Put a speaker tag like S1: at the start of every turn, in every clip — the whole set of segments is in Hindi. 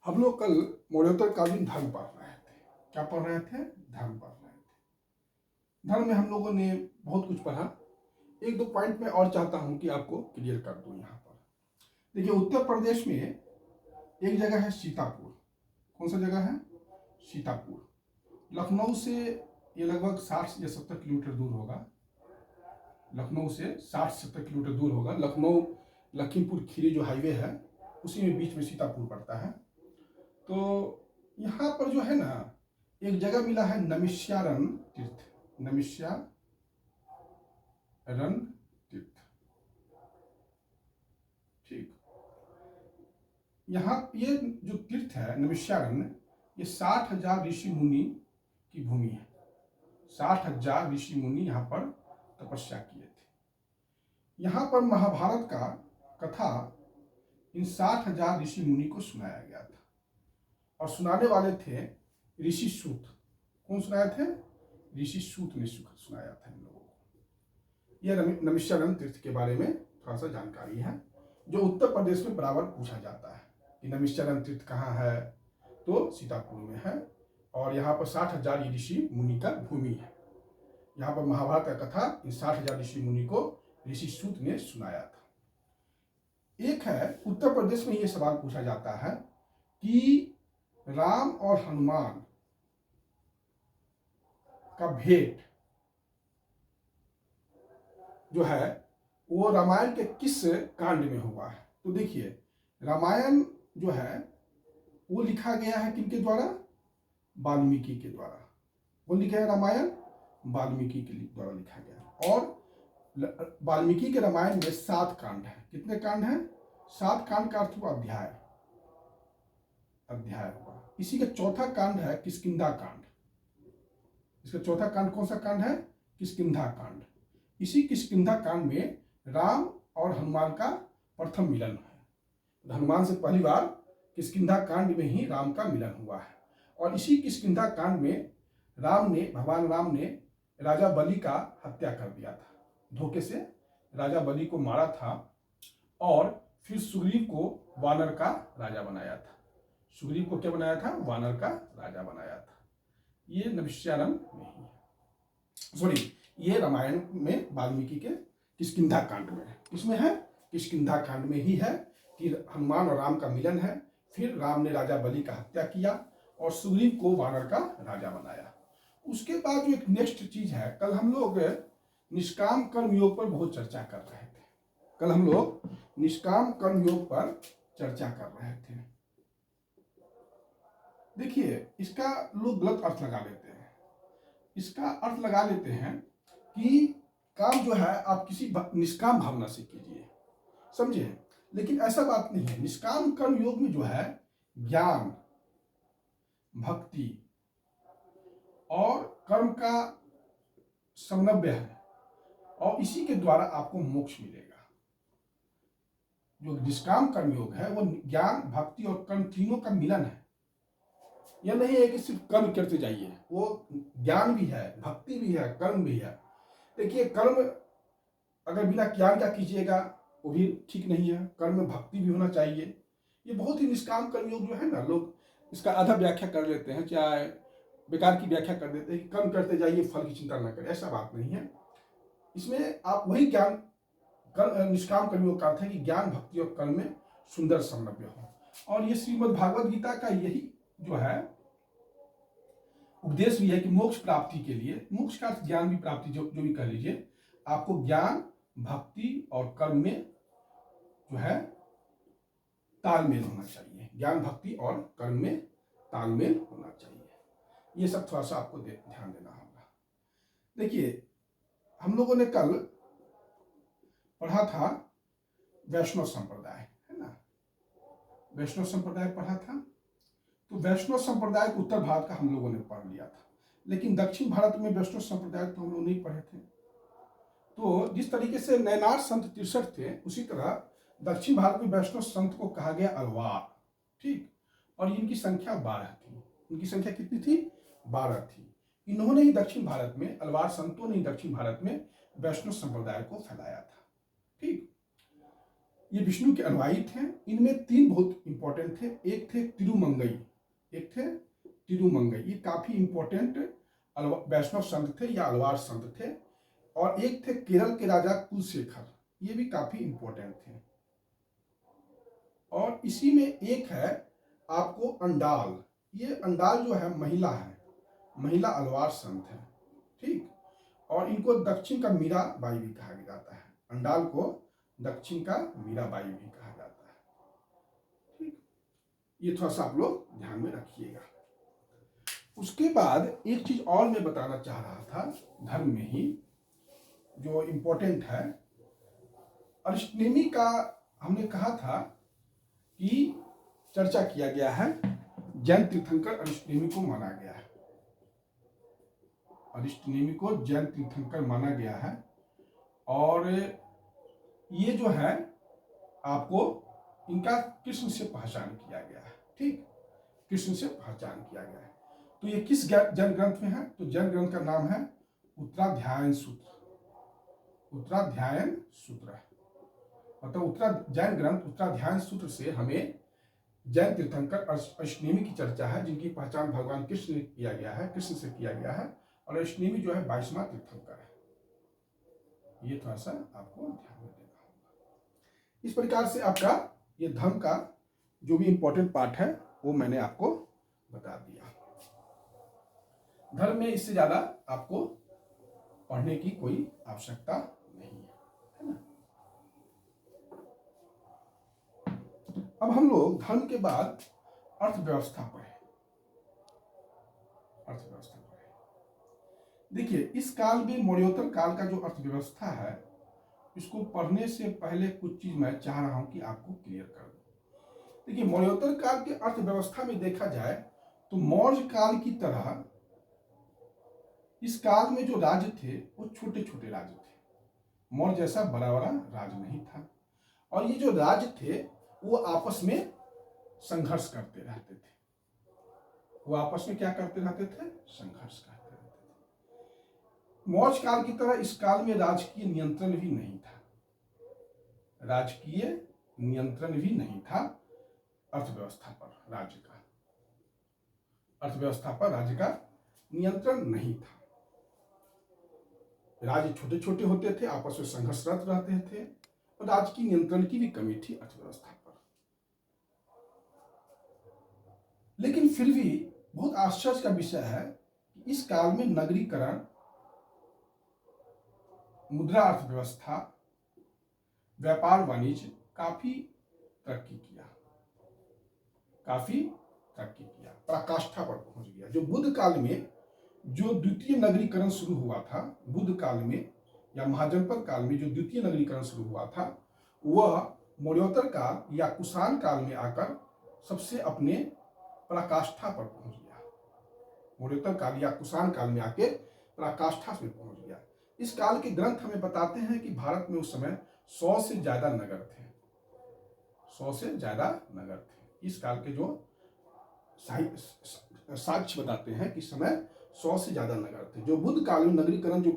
S1: हम लोग कल मौर्योत्तरकालीन धर्म पढ़ रहे थे। क्या पढ़ रहे थे? धर्म पढ़ रहे थे। धर्म में हम लोगों ने बहुत कुछ पढ़ा। एक दो पॉइंट में और चाहता हूं कि आपको क्लियर कर दूं। यहाँ पर देखिए, उत्तर प्रदेश में एक जगह है सीतापुर। कौन सा जगह है? सीतापुर। लखनऊ से ये लगभग 60 या 70 किलोमीटर दूर होगा। लखनऊ से 60-70 किलोमीटर दूर होगा। लखनऊ लखीमपुर खीरी जो हाईवे है, उसी में बीच में सीतापुर पड़ता है। तो यहाँ पर जो है ना, एक जगह मिला है नमिष्यारण तीर्थ। नमिष्यारण तीर्थ, ठीक। यहाँ ये जो तीर्थ है नमिष्यारण, ये 60,000 ऋषि मुनि की भूमि है। 60,000 ऋषि मुनि यहाँ पर तपस्या किए थे। यहाँ पर महाभारत का कथा इन 60,000 ऋषि मुनि को सुनाया गया था, और सुनाने वाले थे ऋषि सूत। कौन सुनाए थे? ऋषि सूत ने सुनाया था इन लोगों को। यह नमिष्यारण तीर्थ के बारे में थोड़ा सा जानकारी है, जो उत्तर प्रदेश में बराबर पूछा जाता है कि नमिष्यारण तीर्थ कहाँ है, तो सीतापुर में है। और यहाँ पर 60,000 ऋषि मुनि का भूमि है। यहाँ पर महाभारत का कथा इन 60,000 ऋषि मुनि को ऋषि सूत ने सुनाया था। एक है, उत्तर प्रदेश में यह सवाल पूछा जाता है कि राम और हनुमान का भेंट जो है वो रामायण के किस कांड में हुआ है? तो देखिए, रामायण जो है वो लिखा गया है किनके द्वारा? वाल्मीकि के द्वारा। कौन लिखा है रामायण? वाल्मीकि के द्वारा लिखा गया। और वाल्मीकि के रामायण में 7 कांड है। कितने कांड हैं? 7 कांड का अर्थ हुआ अध्याय। अध्याय हुआ। इसी का चौथा कांड है किष्किंधा कांड। इसका चौथा कांड कौन सा कांड है? किष्किंधा कांड। इसी किष्किंधा कांड में राम और हनुमान का प्रथम मिलन है। हनुमान से पहली बार किष्किंधा कांड में ही राम का मिलन हुआ है। और इसी किष्किंधा कांड में भगवान राम ने राजा बलि का हत्या कर दिया था। धोखे से राजा बलि को मारा था, और फिर सुग्रीव को वानर का राजा बनाया था। सुग्रीव को क्या बनाया था? वानर का राजा बनाया था। ये नमिष्यारण में ही है। सॉरी, ये रामायण में वाल्मीकि के किष्किंधा कांड में है। किसमें है? किष्किंधा कांड में ही है कि हनुमान और राम का मिलन है। फिर राम ने राजा बलि का हत्या किया और सुग्रीव को वानर का राजा बनाया। उसके बाद जो एक नेक्स्ट चीज है, कल हम लोग निष्काम कर्म योग पर बहुत चर्चा कर रहे थे। कल हम लोग निष्काम कर्म योग पर चर्चा कर रहे थे। देखिए, इसका लोग गलत अर्थ लगा लेते हैं। इसका अर्थ लगा लेते हैं कि काम जो है आप किसी निष्काम भावना से कीजिए, समझे? लेकिन ऐसा बात नहीं है। निष्काम कर्म योग में जो है ज्ञान, भक्ति और कर्म का समन्वय है, और इसी के द्वारा आपको मोक्ष मिलेगा। जो निष्काम कर्म योग है वो ज्ञान, भक्ति और कर्म तीनों का मिलन है। यह नहीं है कि सिर्फ कर्म करते जाइए, वो ज्ञान भी है, भक्ति भी है, कर्म भी है। देखिए, कर्म अगर बिना ज्ञान का कीजिएगा वो भी ठीक नहीं है। कर्म में भक्ति भी होना चाहिए। ये बहुत ही निष्काम कर्म योग जो है ना, लोग इसका आधा व्याख्या कर लेते हैं, चाहे बेकार की व्याख्या कर देते हैं कि कर्म करते जाइए, फल की चिंता न करें। ऐसा बात नहीं है। इसमें आप वही ज्ञान, निष्काम कर्म का अर्थ है कि ज्ञान, भक्ति और कर्म में सुंदर समन्वय हो। और ये श्रीमद् भागवत गीता का यही जो है उपदेश भी है कि मोक्ष प्राप्ति के लिए, मोक्ष का अर्थ ज्ञान भी प्राप्ति, जो भी कह लीजिए, आपको ज्ञान, भक्ति और कर्म में जो है तालमेल होना चाहिए। ज्ञान, भक्ति और कर्म में तालमेल होना चाहिए। ये सब थोड़ा सा आपको ध्यान देना होगा। देखिए, हम लोगों ने कल पढ़ा था वैष्णव संप्रदाय, है ना? वैष्णव संप्रदाय पढ़ा था। तो वैष्णव संप्रदाय को उत्तर भारत का हम लोगों ने पढ़ लिया था, लेकिन दक्षिण भारत में वैष्णव संप्रदाय तो हम लोग नहीं पढ़े थे। तो जिस तरीके से नैनार संत 63 थे, उसी तरह दक्षिण भारत में वैष्णव संत को कहा गया अलवार, ठीक। और इनकी संख्या 12 थी। इनकी संख्या कितनी थी? 12 थी। इन्होंने ही दक्षिण भारत में, अलवार संतों ने ही दक्षिण भारत में वैष्णव संप्रदाय को फैलाया था, ठीक। ये विष्णु के अनुयायी थे। इनमें 3 बहुत इंपॉर्टेंट थे। एक थे तिरुमंगई, एक थे तिरुमंगई, ये काफी इंपॉर्टेंट वैष्णव संत थे या अलवार संत थे। और एक थे केरल के राजा कुलशेखर, ये भी काफी इंपॉर्टेंट थे। और इसी में एक है आपको अंडाल, ये अंडाल जो है महिला है, महिला अलवार संत है, ठीक। और इनको दक्षिण का मीराबाई भी कहा जाता है, अंडाल को दक्षिण का मीराबाई भी कहा जाता है, ठीक। ये थोड़ा सा आप लोग ध्यान में रखिएगा। उसके बाद एक चीज और मैं बताना चाह रहा था, धर्म में ही जो इंपॉर्टेंट है, अरिष्टनेमी का हमने कहा था कि चर्चा किया गया है, जैन तीर्थंकर अरिष्टनेमी को माना गया है, अरिष्टनेमी को जैन तीर्थंकर माना गया है। और ये जो है आपको इनका कृष्ण से पहचान किया गया है, ठीक, कृष्ण से पहचान किया गया है। तो ये किस जैन ग्रंथ में है? तो जैन ग्रंथ का नाम है उत्तराध्यायन सूत्र, उत्तराध्यायन सूत्र, मतलब जैन ग्रंथ उत्तराध्यायन सूत्र से हमें जैन तीर्थंकर अरिष्टनेमी की चर्चा है, जिनकी पहचान भगवान कृष्ण ने किया गया है, कृष्ण से किया गया है। और अरिष्टनेमी जो है 22वां तीर्थंकर है। ये थोड़ा सा आपको ध्यान में देना होगा। इस प्रकार से आपका ये धर्म का जो भी इंपॉर्टेंट पार्ट है वो मैंने आपको बता दिया। धर्म में इससे ज्यादा आपको पढ़ने की कोई आवश्यकता नहीं है ना। अब हम लोग धर्म के बाद अर्थव्यवस्था पढ़े, अर्थव्यवस्था पढ़े। देखिए, इस काल में मौर्योत्तर काल का जो अर्थव्यवस्था है, इसको पढ़ने से पहले कुछ चीज मैं चाह रहा हूं कि आपको क्लियर कर दूं। देखिए, मौर्योत्तर काल के अर्थव्यवस्था में देखा जाए तो मौर्य काल की तरह इस काल में जो राज्य थे वो छोटे छोटे राज्य थे, मौर्य जैसा बड़ा बड़ा राज्य नहीं था। और ये जो राज्य थे वो आपस में संघर्ष करते रहते थे, वो आपस में क्या करते रहते थे? संघर्ष करते रहते थे। मौर्य काल की तरह इस काल में राजकीय नियंत्रण भी नहीं था, राजकीय नियंत्रण भी नहीं था अर्थव्यवस्था पर, राज्य का, अर्थव्यवस्था पर राज्य का नियंत्रण नहीं था। राज्य छोटे छोटे होते थे, आपस में संघर्षरत रहते थे, और राज्य की नियंत्रण की भी कमी थी अर्थव्यवस्था पर। लेकिन फिर भी बहुत आश्चर्य का विषय है कि इस काल में नगरीकरण, मुद्रा अर्थव्यवस्था, व्यापार वाणिज्य काफी तरक्की किया, काफी तरक्की किया, पराकाष्ठा पर पहुंच गया। जो बुद्ध काल में जो द्वितीय नगरीकरण शुरू हुआ था, बुद्ध काल में या महाजनपद काल में जो द्वितीय नगरीकरण शुरू हुआ था, वह मौर्योत्तर काल या कुषाण काल में आकर सबसे अपने पराकाष्ठा पर पहुंच गया। मौर्योत्तर काल या कुषाण काल में आके पराकाष्ठा में पहुंच गया। इस काल के ग्रंथ हमें बताते हैं कि भारत में उस समय 100 से ज्यादा नगर थे, 100 से ज्यादा नगर थे। इस काल के जो साक्ष्य बताते हैं कि समय 100 से ज्यादा नगर थे। जो बुद्ध काल में नगरीकरण जो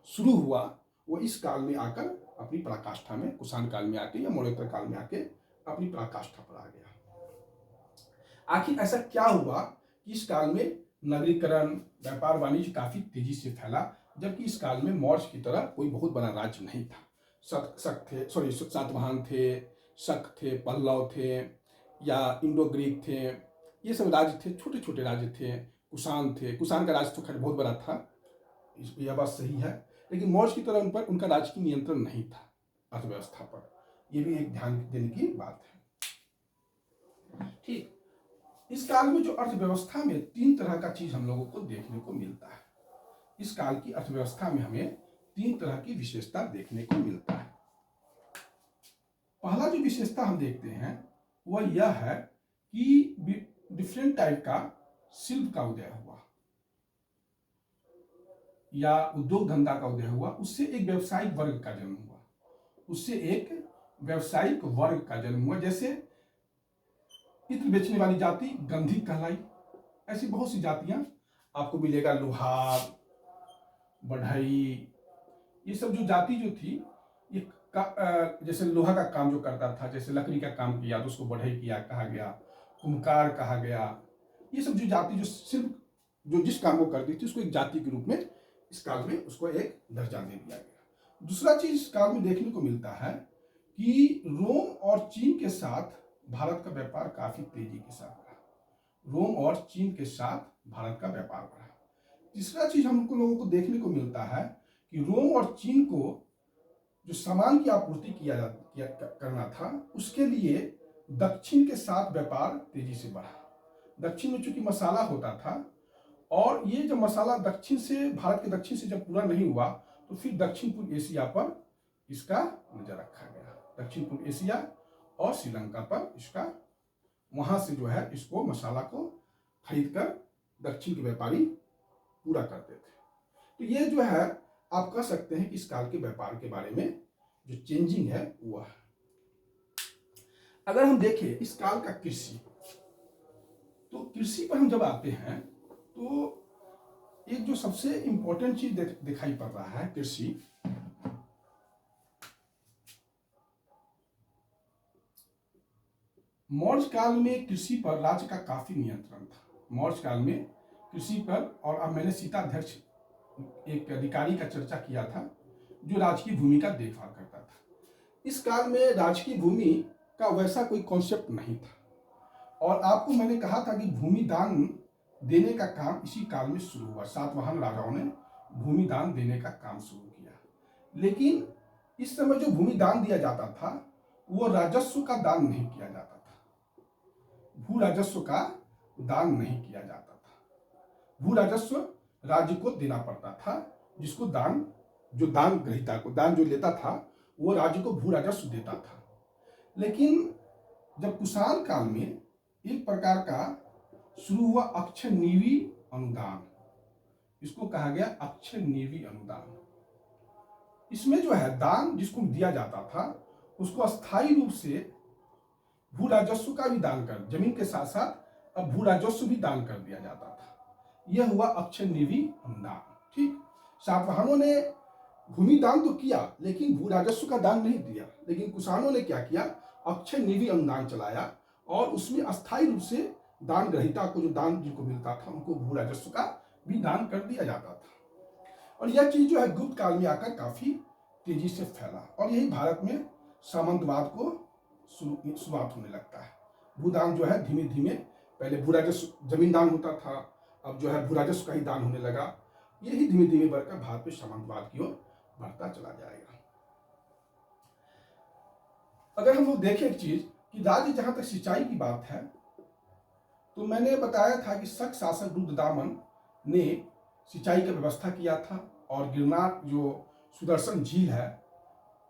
S1: शुरू हुआ वो इस काल में आकर अपनी पराकाष्ठा में, कुषाण काल में आके या मौर्योत्तर काल में आके अपनी पराकाष्ठा पर आ गया। आखिर ऐसा क्या हुआ कि इस काल में नगरीकरण, व्यापार वाणिज्य काफी तेजी से फैला, जबकि इस काल में मौर्य की तरह कोई बहुत बड़ा राज्य नहीं था। सातवाहन थे, शक थे, पल्लव थे या इंडो ग्रीक थे, ये सब राज्य थे, छोटे छोटे राज्य थे। कुषाण थे, कुषाण का राज्य तो खैर बहुत बड़ा था, यह बात सही है, लेकिन मौर्य की तरह उन पर उनका राजकीय नियंत्रण नहीं था अर्थव्यवस्था पर। यह भी एक ध्यान देने की बात है, ठीक। इस काल में जो अर्थव्यवस्था में 3 तरह का चीज हम लोगों को देखने को मिलता है। इस काल की अर्थव्यवस्था में हमें 3 तरह की विशेषता देखने को मिलता है। पहला जो विशेषता हम देखते हैं वह यह है कि डिफरेंट टाइप का शिल्प का उदय हुआ या उद्योग धंधा का उदय हुआ, उससे एक व्यवसायिक वर्ग का जन्म हुआ, उससे एक व्यवसायिक वर्ग का जन्म हुआ। जैसे इत्र बेचने वाली जाति गंधिक कहलाई, ऐसी बहुत सी जातियां आपको मिलेगा, लोहार, बढ़ई, ये सब जो जाति जो थी ये जैसे लोहा का काम जो करता था, जैसे लकड़ी का काम किया तो उसको बढ़ई किया कहा गया, कुम्हकार कहा गया। ये सब जो जाति जो सिर्फ जो जिस काम को करती थी उसको एक जाति के रूप में इस काल में उसको एक दर्जा दे दिया गया। दूसरा चीज इस काल में देखने को मिलता है कि रोम और चीन के साथ भारत का व्यापार काफी तेजी के साथ बढ़ा। रोम और चीन के साथ भारत का व्यापार बढ़ा। तीसरा चीज हमको लोगों को देखने को मिलता है कि रोम और चीन को जो सामान की आपूर्ति करना था उसके लिए दक्षिण के साथ व्यापार तेजी से बढ़ा। दक्षिण में चूंकि मसाला होता था और ये जब मसाला दक्षिण से भारत के दक्षिण से जब पूरा नहीं हुआ तो फिर दक्षिण पूर्व एशिया पर इसका नजर रखा गया। दक्षिण पूर्व एशिया और श्रीलंका पर इसका वहां से जो है इसको मसाला को खरीद कर दक्षिण के व्यापारी पूरा करते थे। तो ये जो है आप कह सकते हैं कि इस काल के व्यापार के बारे में जो चेंजिंग है वो है। अगर हम देखें इस काल का कृषि, तो कृषि पर हम जब आते हैं तो एक जो सबसे इंपॉर्टेंट चीज दिखाई पड़ रहा है कृषि, मौर्य काल में कृषि पर राज्य का काफी नियंत्रण था। मौर्य काल में कृषि पर, और अब मैंने सीताध्यक्ष एक अधिकारी का चर्चा किया था जो राजकीय भूमि का देखभाल करता था। इस काल में राजकीय भूमि का वैसा कोई कॉन्सेप्ट नहीं था और आपको मैंने कहा था कि भूमि दान देने का काम इसी काल में शुरू हुआ। सातवाहन राजाओं ने भूमि दान देने का काम शुरू किया, लेकिन इस समय जो भूमि दान दिया जाता था वो राजस्व का दान नहीं किया जाता था। भू राजस्व का दान नहीं किया जाता था। भू राजस्व राज्य को देना पड़ता था, जिसको दान, जो दान ग्रहीता को, दान जो लेता था वो राज्य को भू राजस्व देता था। लेकिन जब कुषाण काल में एक प्रकार का शुरू हुआ अक्षय नीवी अनुदान, इसको कहा गया अक्षय नीवी अनुदान। इसमें जो है दान जिसको दिया जाता था उसको अस्थायी रूप से भू राजस्व का भी दान कर, जमीन के साथ साथ अब भू राजस्व भी दान कर दिया जाता था। यह हुआ अक्षय नीवी अनुदान। ठीक, सातवाहनों ने भूमि दान तो किया लेकिन भू राजस्व का दान नहीं दिया, लेकिन कुषाणों ने क्या किया, अक्षय नीवी अनुदान चलाया और उसमें अस्थायी रूप से दान ग्रहीता को जो दान जिनको मिलता था उनको भू राजस्व का भी दान कर दिया जाता था। और यह चीज जो है गुप्त काल में आकर काफी तेजी से फैला और यही भारत में सामंतवाद को शुरुआत होने लगता है। भूदान जो है धीमे धीमे, पहले भू राजस्व जमीन दान होता था, अब जो है भू राजस्व का ही दान होने लगा। यही धीमे धीमे बढ़कर भारत में सामंतवाद की ओर बढ़ता चला जाएगा। अगर हम लोग देखें एक चीज कि राज्य जहां तक सिंचाई की बात है तो मैंने बताया था कि शक शासक रुद्रदामन ने सिंचाई की व्यवस्था किया था और गिरनार जो सुदर्शन झील है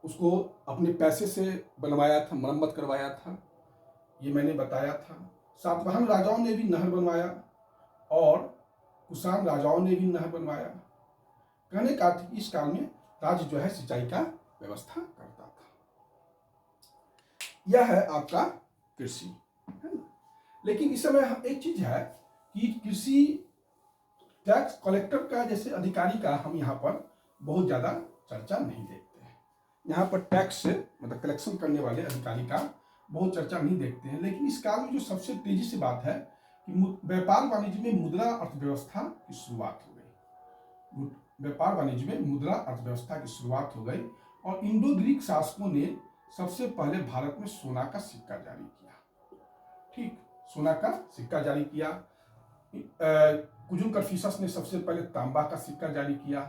S1: उसको अपने पैसे से बनवाया था, मरम्मत करवाया था, ये मैंने बताया था। सातवाहन राजाओं ने भी नहर बनवाया और कुषाण राजाओं ने भी नहर बनवाया। कहने का अर्थ इस काल में राज्य जो है सिंचाई का व्यवस्था करता था। यह है आपका कृषि, है ना। लेकिन इस समय एक चीज है कि कृषि टैक्स कलेक्टर का जैसे अधिकारी का हम यहाँ पर बहुत ज्यादा चर्चा नहीं देखते हैं। यहाँ पर टैक्स मतलब कलेक्शन करने वाले अधिकारी का बहुत चर्चा नहीं देखते हैं। लेकिन इस काल में जो सबसे तेजी से बात है कि व्यापार वाणिज्य में मुद्रा अर्थव्यवस्था की शुरुआत हो गई। व्यापार वाणिज्य में मुद्रा अर्थव्यवस्था की शुरुआत हो गई और इंडो ग्रीक शासकों ने सबसे पहले भारत में सोना का सिक्का जारी किया। ठीक, सोना का सिक्का जारी किया। कुजुन कन्फ्यूशस ने सबसे पहले तांबा का सिक्का जारी किया,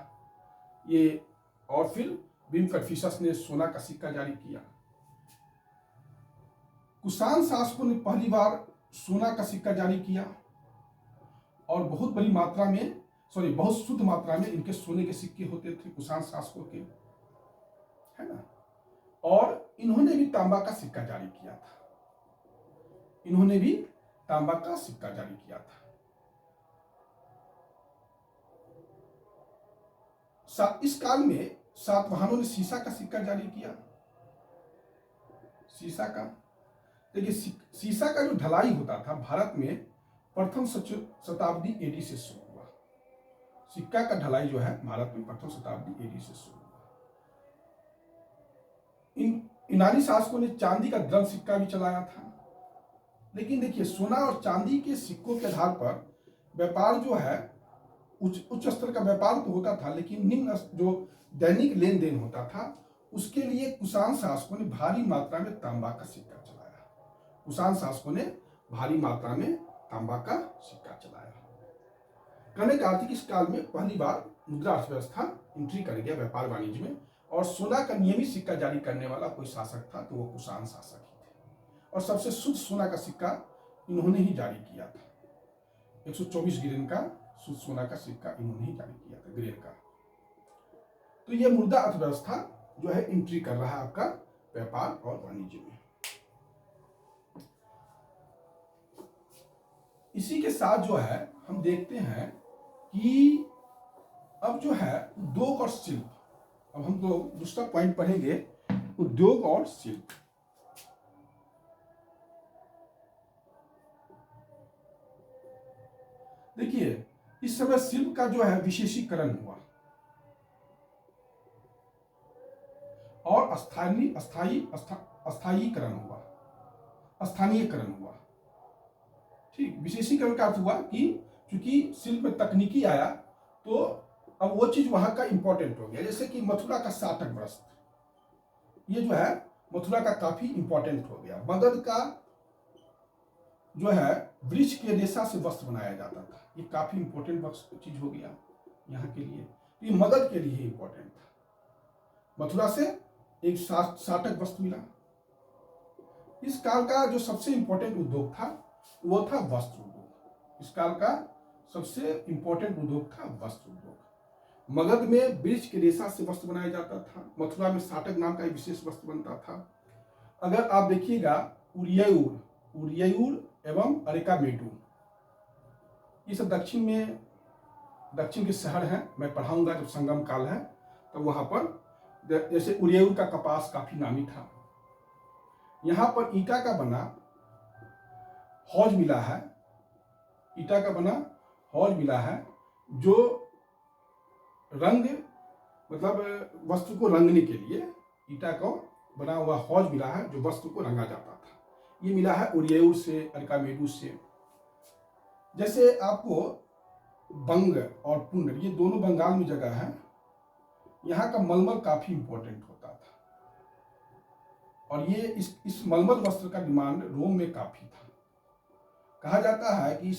S1: ये, और फिर बीम कन्फ्यूशस ने सोना का सिक्का जारी किया। कुषाण शासकों ने पहली बार सोना का सिक्का जारी किया और बहुत बड़ी मात्रा में, बहुत शुद्ध मात्रा में इनके सोने के सिक्के होते थे कुषाण शासकों के, है ना। और इन्होंने भी तांबा का सिक्का जारी किया था। इन्होंने भी तांबा का सिक्का जारी किया था। इस काल में सातवाहनों ने सीसा का सिक्का जारी किया। सीसा का, देखिए सीसा का जो ढलाई होता था भारत में प्रथम शताब्दी एडी से शुरू हुआ। सिक्का का ढलाई जो है भारत में प्रथम शताब्दी एडी से शुरू हुआ। यूनानी शासकों ने चांदी का द्रव्य सिक्का भी चलाया था। लेकिन देखिए, सोना और चांदी के सिक्कों के आधार पर व्यापार जो है उच्च स्तर का व्यापार तो होता था, लेकिन निम्न जो दैनिक लेन देन होता था उसके लिए कुषाण शासकों ने भारी मात्रा में तांबा का सिक्का चलाया। कुषाण शासकों ने भारी मात्रा में तांबा का सिक्का चलाया। कहने का अर्थ इस काल में पहली बार मुद्रा अर्थव्यवस्था एंट्री कर गया व्यापार वाणिज्य में, और सोना का नियमित सिक्का जारी करने वाला कोई शासक था तो वो कुषाण शासक ही थे, और सबसे शुद्ध सोना का सिक्का इन्होंने ही जारी किया था। 124 ग्रेन का शुद्ध सोना का सिक्का इन्होंने ही जारी किया था, ग्रेन का। तो ये मुद्रा अर्थव्यवस्था जो है एंट्री कर रहा है आपका व्यापार और वाणिज्य में। इसी के साथ जो है हम देखते हैं कि अब जो है उद्योग और शिल्प, अब हम तो दूसरा पॉइंट पढ़ेंगे, उद्योग और शिल्प। देखिए, इस समय शिल्प का जो है विशेषीकरण हुआ और स्थायीकरण हुआ, स्थानीयकरण हुआ। ठीक, विशेषीकरण का अर्थ हुआ कि चूंकि शिल्प में तकनीकी आया तो अब वो चीज वहां का इंपॉर्टेंट हो गया। जैसे कि मथुरा का साटक वस्त्र, ये जो है मथुरा का काफी इंपॉर्टेंट हो गया। मगध का जो है वृक्ष के रेशा से वस्त्र बनाया जाता था, ये काफी इंपॉर्टेंट चीज हो गया यहाँ के लिए। तो ये मगध के लिए इंपॉर्टेंट था। मथुरा से एक साटक वस्त्र मिला। इस काल का जो सबसे इंपॉर्टेंट उद्योग था वो था वस्त्र उद्योग। इस काल का सबसे इंपॉर्टेंट उद्योग था वस्त्र उद्योग। मगध में वृक्ष के रेशा से वस्त्र बनाया जाता था, मथुरा में साटक नाम का एक विशेष वस्त्र बनता था। अगर आप देखिएगा उरिययूर एवं अरिकामेडू, ये सब दक्षिण के शहर हैं। मैं पढ़ाऊंगा जब संगम काल है तो वहां पर, जैसे उरिययूर का कपास काफी नामी था। यहां पर ईटा का बना हौज मिला है, ईटा का बना हौज मिला है जो रंग, मतलब वस्त्र को रंगने के लिए ईटा को बना हुआ हौज मिला है जो वस्त्र को रंगा जाता था। ये मिला है उरिययूर से, अरिकामेडू से। जैसे आपको बंग और पुंड, ये दोनों बंगाल में जगह है, यहाँ का मलमल काफी इंपॉर्टेंट होता था, और ये इस मलमल वस्त्र का डिमांड रोम में काफी था। कहा जाता है कि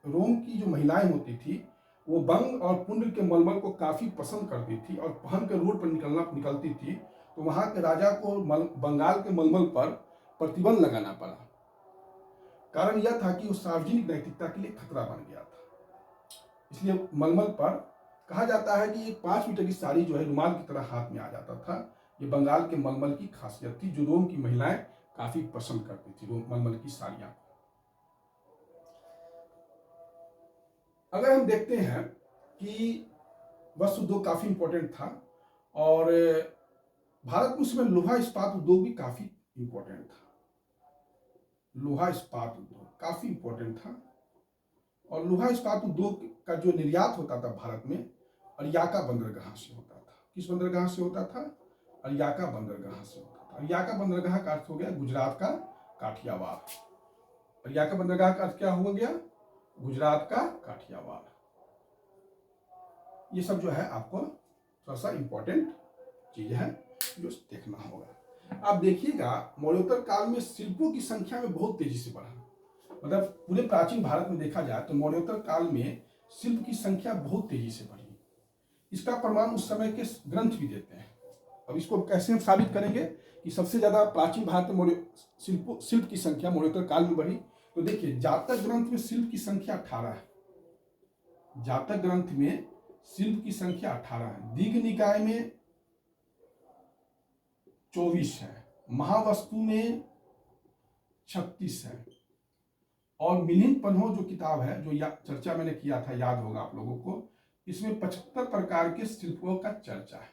S1: रोम की जो महिलाएं होती थी वो बंग और पुंड के मलमल को काफी पसंद करती थी, और पहन के रोड पर निकलती थी तो वहां के राजा को बंगाल के मलमल पर प्रतिबंध लगाना पड़ा। कारण यह था कि वो सार्वजनिक नैतिकता के लिए खतरा बन गया था। इसलिए मलमल पर कहा जाता है कि एक 5 मीटर की साड़ी जो है रुमाल की तरह हाथ में आ जाता था। ये बंगाल के मलमल की खासियत थी जो रोम की महिलाएं काफी पसंद करती थी, मलमल की साड़ियां। अगर हम देखते हैं कि वस्त्र उद्योग काफी इंपॉर्टेंट था, और भारत में उसमें लोहा इस्पात उद्योग भी काफी इंपॉर्टेंट था। लोहा इस्पात उद्योग काफी इंपॉर्टेंट था, और लोहा इस्पात उद्योग का जो निर्यात होता था भारत में अरियाका बंदरगाह से होता था। किस बंदरगाह से होता था? अरियाका बंदरगाह से होता था। अरियाका बंदरगाह का अर्थ हो गया गुजरात का काठियावाड़। अरियाका बंदरगाह का अर्थ क्या हो गया? गुजरात का काठियावाड़। ये सब जो है आपको थोड़ा सा इंपॉर्टेंट चीज है जो देखना होगा। आप देखिएगा मौर्योत्तर काल में शिल्पों की संख्या में बहुत तेजी से बढ़ा। मतलब पूरे प्राचीन भारत में देखा जाए तो मौर्योत्तर काल में शिल्प की संख्या बहुत तेजी से बढ़ी। इसका प्रमाण उस समय के ग्रंथ भी देते हैं। अब इसको कैसे हम साबित करेंगे कि सबसे ज्यादा प्राचीन भारत में शिल्प की संख्या मौर्योत्तर काल में बढ़ी? तो देखिए, जातक ग्रंथ में शिल्प की संख्या 18 है। जातक ग्रंथ में शिल्प की संख्या 18 है। दीघ निकाय में 24 है, महावस्तु में 36 है, और मिलिंद पन्हो जो किताब है जो चर्चा मैंने किया था, याद होगा आप लोगों को, इसमें 75 प्रकार के शिल्पों का चर्चा है।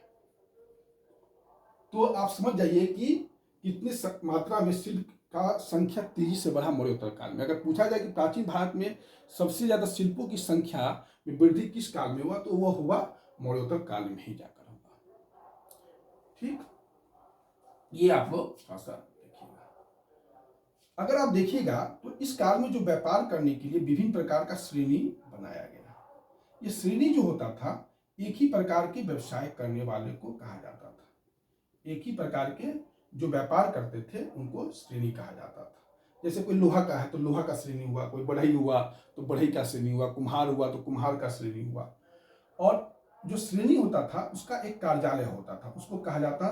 S1: तो आप समझ जाइए कि कितनी मात्रा में शिल्प का संख्या तेजी से बढ़ा मौर्योत्तर काल में। अगर पूछा जाए कि प्राचीन भारत में सबसे ज्यादा शिल्पों की संख्या में वृद्धि किस काल में हुआ, तो वह हुआ मौर्योत्तर काल में ही जाकर होगा। ठीक, ये आप लोग थोड़ा सा देखिएगा। अगर आप देखिएगा तो इस काल में जो व्यापार करने के लिए विभिन्न प्रकार का श्रेणी बनाया गया। ये श्रेणी जो होता था, एक ही प्रकार के व्यवसाय करने वाले को कहा जाता था। एक ही प्रकार के जो व्यापार करते थे उनको श्रेणी कहा जाता था। जैसे कोई लोहा का है तो लोहा का श्रेणी हुआ, कोई बढ़ई हुआ तो बढ़ई का श्रेणी हुआ, कुम्हार हुआ तो कुम्हार का श्रेणी हुआ। और जो श्रेणी होता था उसका एक कार्यालय होता था, उसको कहा जाता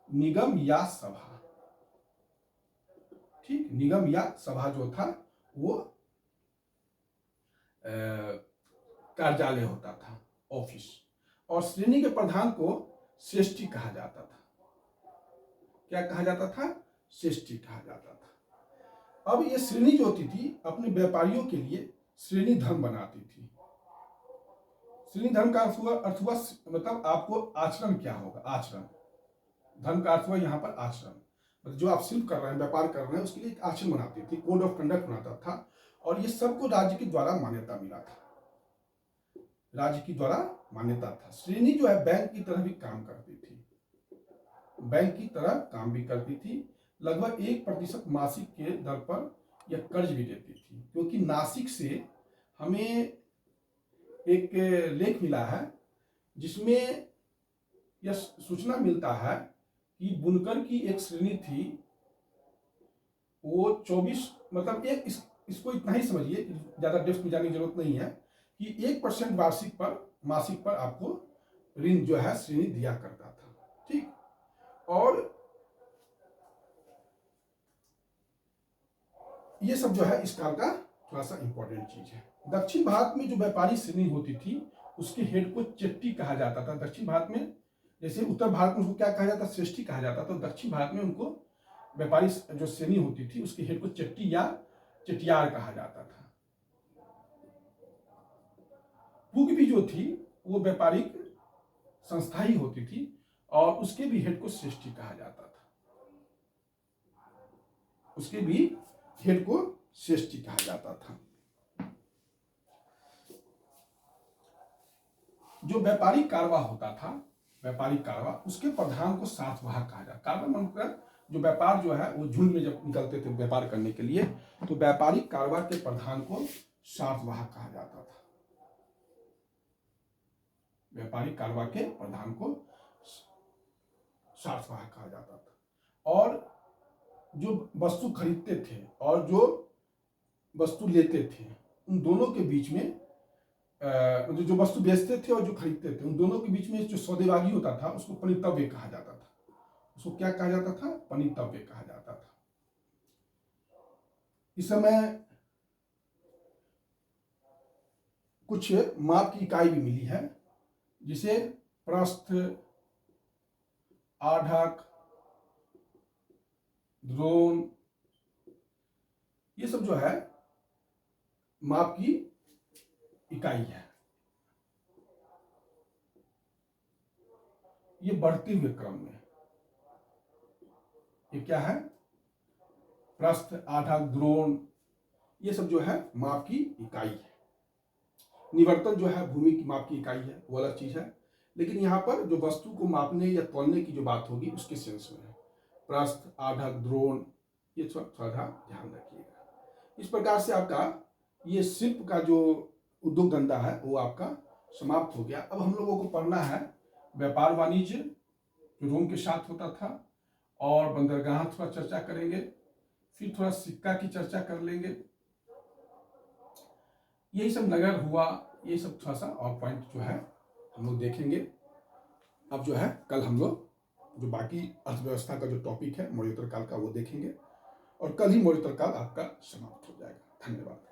S1: निगम या सभा। ठीक, निगम या सभा जो था वो कार्यालय होता था, ऑफिस। और श्रेणी के प्रधान को श्रेष्ठी कहा जाता था। क्या कहा जाता था? श्रेष्ठी कहा जाता था। अब ये श्रेणी जो होती थी अपने व्यापारियों के लिए श्रेणी धर्म बनाती थी। श्रेणी धर्म का अर्थ हुआ मतलब आपको आचरण क्या होगा, आचरण। धर्म का अर्थ हुआ यहाँ पर आचरण, मतलब जो आप शिल्प कर रहे हैं, व्यापार कर रहे हैं, उसके लिए एक आचरण बनाती थी, कोड ऑफ कंडक्ट बनाता था। और ये सबको राज्य के द्वारा मान्यता मिला था, राज्य की द्वारा मान्यता था। श्रेणी जो है बैंक की तरह भी काम करती थी, बैंक की तरह काम भी करती थी। लगभग 1% मासिक के दर पर यह कर्ज भी देती थी। क्योंकि नासिक से हमें एक लेख मिला है जिसमें यह सूचना मिलता है कि बुनकर की एक श्रेणी थी, वो 24 मतलब इसको इतना ही समझिए, ज्यादा डेप्थ में जाने की जरूरत नहीं है, कि 1% मासिक पर आपको ऋण जो है श्रेणी दिया करता था। ठीक, और ये सब जो है इस काल का थोड़ा सा इंपॉर्टेंट चीज है। दक्षिण भारत में जो व्यापारी श्रेणी होती थी उसके हेड को चेट्टी कहा जाता था। दक्षिण भारत में, जैसे उत्तर भारत में उसको क्या कहा जाता, श्रेष्ठी कहा जाता, तो दक्षिण भारत में उनको व्यापारी जो श्रेणी होती थी उसके हेड को चट्टी या चटियार कहा जाता था। पुग भी जो थी वो व्यापारिक संस्था ही होती थी और उसके भी हेड को श्रेष्ठी कहा जाता था, उसके भी हेड को श्रेष्ठी कहा जाता था। जो व्यापारिक कारवा होता था, व्यापारिक कारवा, उसके प्रधान को सार्थवाहक कहा जाता। कारवा मतलब जो व्यापार जो है वो झुंड में जब निकलते थे व्यापार करने के लिए, तो व्यापारिक कारवा के प्रधान को सार्थवाहक कहा जाता था। व्यापारिक कारवा के प्रधान को सार्थवाहक कहा जाता था। और जो वस्तु खरीदते थे और जो वस्तु लेते थे, उन दोनों के बीच में जो वस्तु बेचते थे और जो खरीदते थे, उन दोनों के बीच में जो सौदेबाजी होता था उसको पणितव्य कहा जाता था। उसको क्या कहा जाता था? पणितव्य कहा जाता था। इस समय कुछ माप की इकाई भी मिली है, जिसे प्रस्थ, आढ़क, द्रोण, ये सब जो है माप की इकाई है। ये बढ़ते हुए क्रम में, ये क्या है? प्रस्थ, आढ़क, द्रोण, ये सब जो है माप की इकाई है। निवर्तन जो है भूमि की माप की इकाई है, वो अलग चीज है। लेकिन यहाँ पर जो वस्तु को मापने या तौलने की जो बात होगी उसके सेंस में है। प्रस्थ, आढ़क, द्रोण, ये थोड़ा ध्यान रखिएगा। इस प्रकार से आपका ये शिल्प का जो उद्योग धंधा है वो आपका समाप्त हो गया। अब हम लोगों को पढ़ना है व्यापार वाणिज्य जो रोम के साथ होता था, और बंदरगाह थोड़ा चर्चा करेंगे, फिर थोड़ा सिक्का की चर्चा कर लेंगे। यही सब नगर हुआ, ये सब थोड़ा सा और पॉइंट जो है हम लोग देखेंगे। अब जो है कल हम लोग जो बाकी अर्थव्यवस्था का जो टॉपिक है मौर्योत्तर काल का वो देखेंगे, और कल ही मौर्योत्तर काल आपका समाप्त हो जाएगा। धन्यवाद।